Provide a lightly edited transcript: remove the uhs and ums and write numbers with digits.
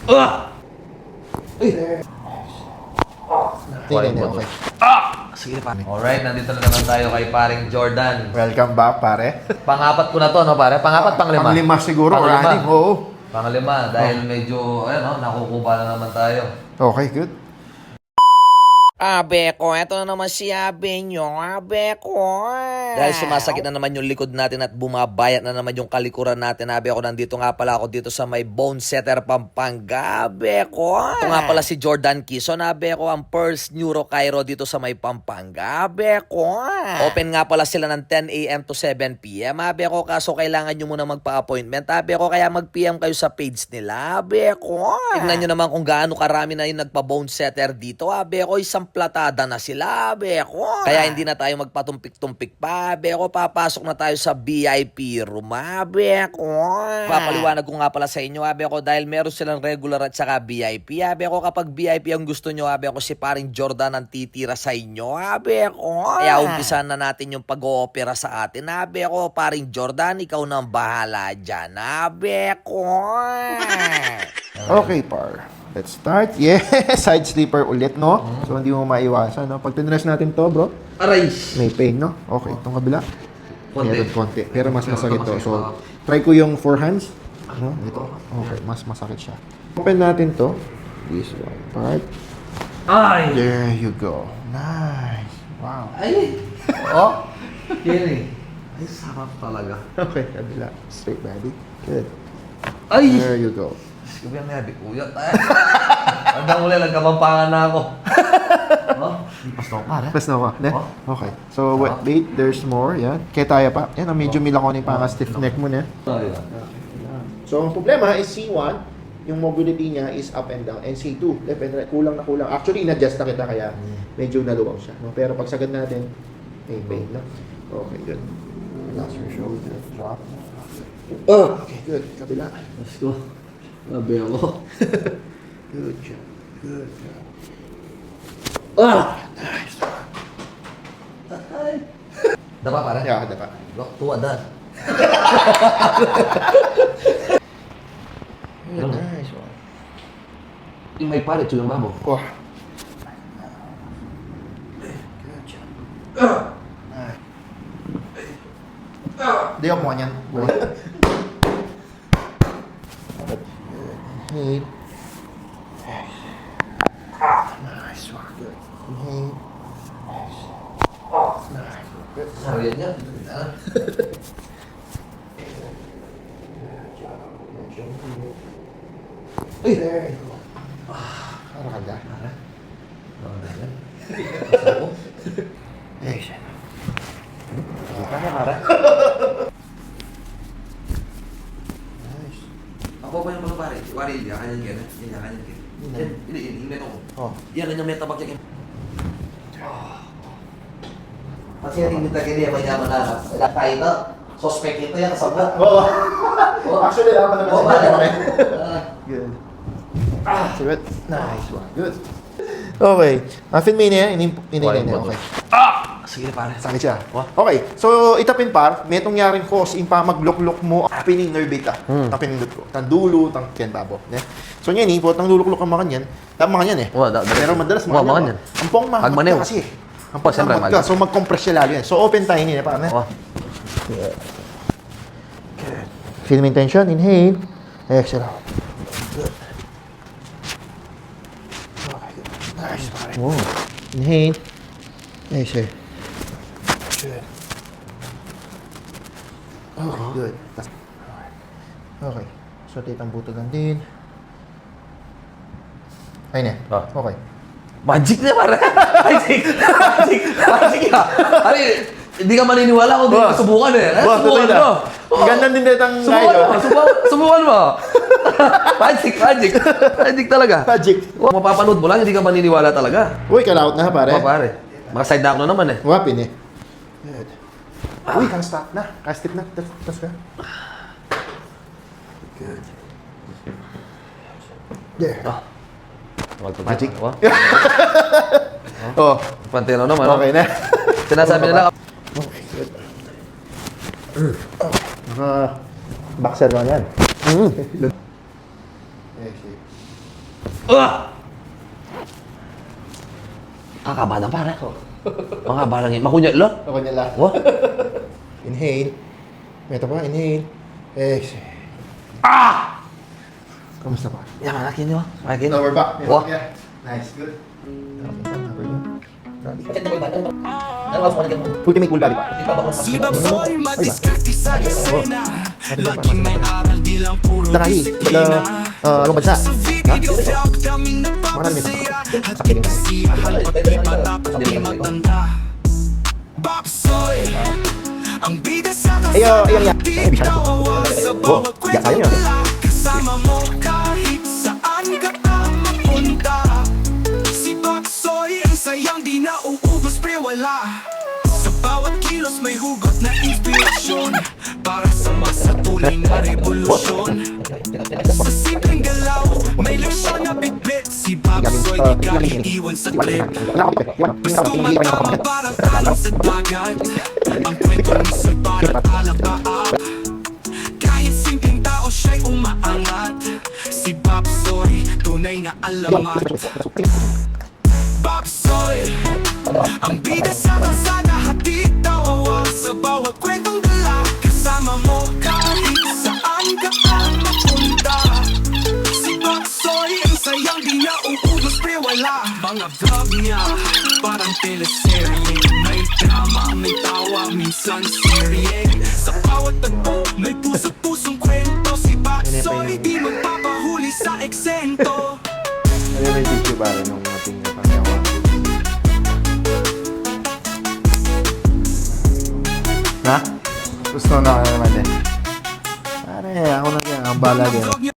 Okay. Sige pa. Alright, nandito na naman tayo kay paring Jordan. Welcome back, pare. Pangapat ko na to, no pare? Pangapat, panglima? Panglima siguro, or Panglima. anim, oo. Panglima, dahil medyo, nakukuba na naman tayo. Okay, good. Abe ko, eto na naman si Abe nyo, Abe ko. Dahil sumasakit na naman yung likod natin at bumabayat na naman yung kalikuran natin, Abe ko, nandito nga pala ako dito sa may Bone Setter, Pampanga, Abe ko. Ito nga pala si Jordan Quezon, Abe ko, ang first Neuro Chiro dito sa may Pampanga, Abe ko. Open nga pala sila ng 10 a.m. to 7 p.m, Abe ko, kaso kailangan nyo muna magpa-appointment, Abe ko, kaya mag-PM kayo sa page nila, Abe ko. Tignan nyo naman kung gaano karami na yung nagpa-Bone Setter dito, Abe ko, isang platada na sila, Beko. Kaya hindi na tayo magpatumpik-tumpik pa, Beko. Papasok na tayo sa VIP room, Beko. Papaliwanag ko nga pala sa inyo, Beko, dahil meron silang regular at saka VIP, Beko. Kapag VIP ang gusto nyo, Beko, si paring Jordan ang titira sa inyo, Beko. Kaya umpisan na natin yung pag-oopera sa atin, Beko. Paring Jordan, ikaw nang bahala dyan, Beko. Okay, par. Let's start. Yes, side sleeper ulit, no? So, hindi mo maiwasan, no? Pag tinrest natin to, bro, Aray! may pain, no? Okay, itong kabila. Konti. Meron konti. Pero mas Pero masakit to. masakit So, pa. try ko yung forehands. No? Ito. Okay, mas masakit siya. Open natin to. This one part. Ay! There you go. Nice. Wow. Ay! Oh! Kini. Ay, sarap talaga. Okay, kabila. Straight body. Good. Ay! There you go. Sabi ang nabi, uyat tayo. Hanggang uli, nagkamampangan na ako. Oh, lipas na ako, pare. Press na ako. Ne? Oh. Okay. So, wait. There's more. Yan. Kaya tayo pa. Yan, medyo milako ni panga stiff neck mo na. Ay, So, ang problema is C1, yung mobility niya is up and down. And C2, left and right, kulang na kulang. Actually, in-adjust na kita kaya medyo naluwag siya. No? Pero pag sagad natin, may pain na. Okay, good. Relax your shoulder. Drop. Oh, okay, good. Kabila. let's go. Sabi ako. Good job. Good job. Nice. Dapa, pare? Yeah, dapa. Tuwa dan. Nice one. Yung may pare, ito yung babo. Oh. Good job. Nice. Di ako mo yan. Inhale. Nice one. Good. Inhale. Nice. Good. Sariyan niya. Uy! There you go. Para ka da. Yes. Pare, pare. Nice. Ako ba yung mga pare? Wari, yakanyan ka na. Yakanyan ka. Ini meto ko. Oh. Yan ang yung metabak yan. Kasi yung kita kaya mayaman na. Tayo na. Suspect ito yan, sabot. Oo. Actually, laban naman Oo, sa pare. kanya. Good. Good. Nice one. Good. Okay. Muffin mo niya. Inilay niya. Okay. Sige pare. Sakit siya. Okay. So, itapin par. May tungyaring cause. Yung pa magluk-luk mo. Pining nerve ita. Ang pinindot ko. Tang dulo, tang tiyan babo. So, yan eh. Tang luluk-luk ang makan yan. Tama yan eh. Pero madalas makan yan. Ang pong mahagod ka kasi. Ang pong mahagod ka. So, mag-compress siya lalo yan. So, open tayo niya. Paano? Good. Feel mo yung tension. Inhale. Exhale out. Good. Okay, good. Nice, pare. Inhale. Exhale. Good. Okay, good. Okay. So, titang butugan din. Ayun eh. Okay. Magic na pare. Magic ka. Ari, hindi ka maniniwala kung di ka subukan eh. Subukan mo. Ang ganda din ditang Subukan mo. Magic. Magic talaga. Magic. Mapapanood mo lang, hindi ka maniniwala talaga. Uy, kalaot na pare. Pare. Mga side knock na naman eh. Wapin eh. Good. Uy, kang stop na. Kang step na. Tas ka. Good. There. Magic. Oh, Pantino naman. okay na. Sinasabi nila. Okay, good. Boxer ba yan? Yes, Kakabada pare. Mga balang yun. Makunya lo. Ako niya lang. What? Inhale. Ito pa, inhale. Exhale. Kamusta pa? Yan, akin nyo. Akin. Lower back. Wah. Yeah. Nice, good. Ultimate full body pa. Sila boy, madiskarte sa eksena. Laging may aral, di lang puro Nakali, disiplina. anong bansa? Sa video vlog, daming nagpapasaya. Hati kasiyahan, pati bata, pati matanda. Bapsoy, ang bida sa kasama, di nawawa sa bawat kwentong dala. Kasama mo kahit saan ka mapunta. Si Bapsoy, ang sayang di nauubos pre wala. Sa bawat kilos may hugot na inspirasyon para sa masa tunay na revolusyon. Sa simpleng galaw, may leksyon na bitbit. Si Bapsoy di galing iwan sa trip. Gusto matama parang talang sa dagat. Ang kwento ni Soy parang alapaap. Kahit simpleng tao siya'y umaangat. Si Bapsoy, tunay na alamat. Bapsoy, ang bida sa kalsada, hatid tawa sa bawat kwentong dala. Kasama mo kahit saan ka mapunta. Si Bapsoy, ang sayang di na uubos pre wala. Mga vlog niya, parang teleserye. May drama, may tawa, minsan serye. Sa bawat tagpo, may puso-pusong kwento. Si Bapsoy, di magpapahuli sa eksento. Ano may video ba nung ating napagawa? Ha? Gusto na ka naman eh. Pare, ako na yan. Ang balag yan.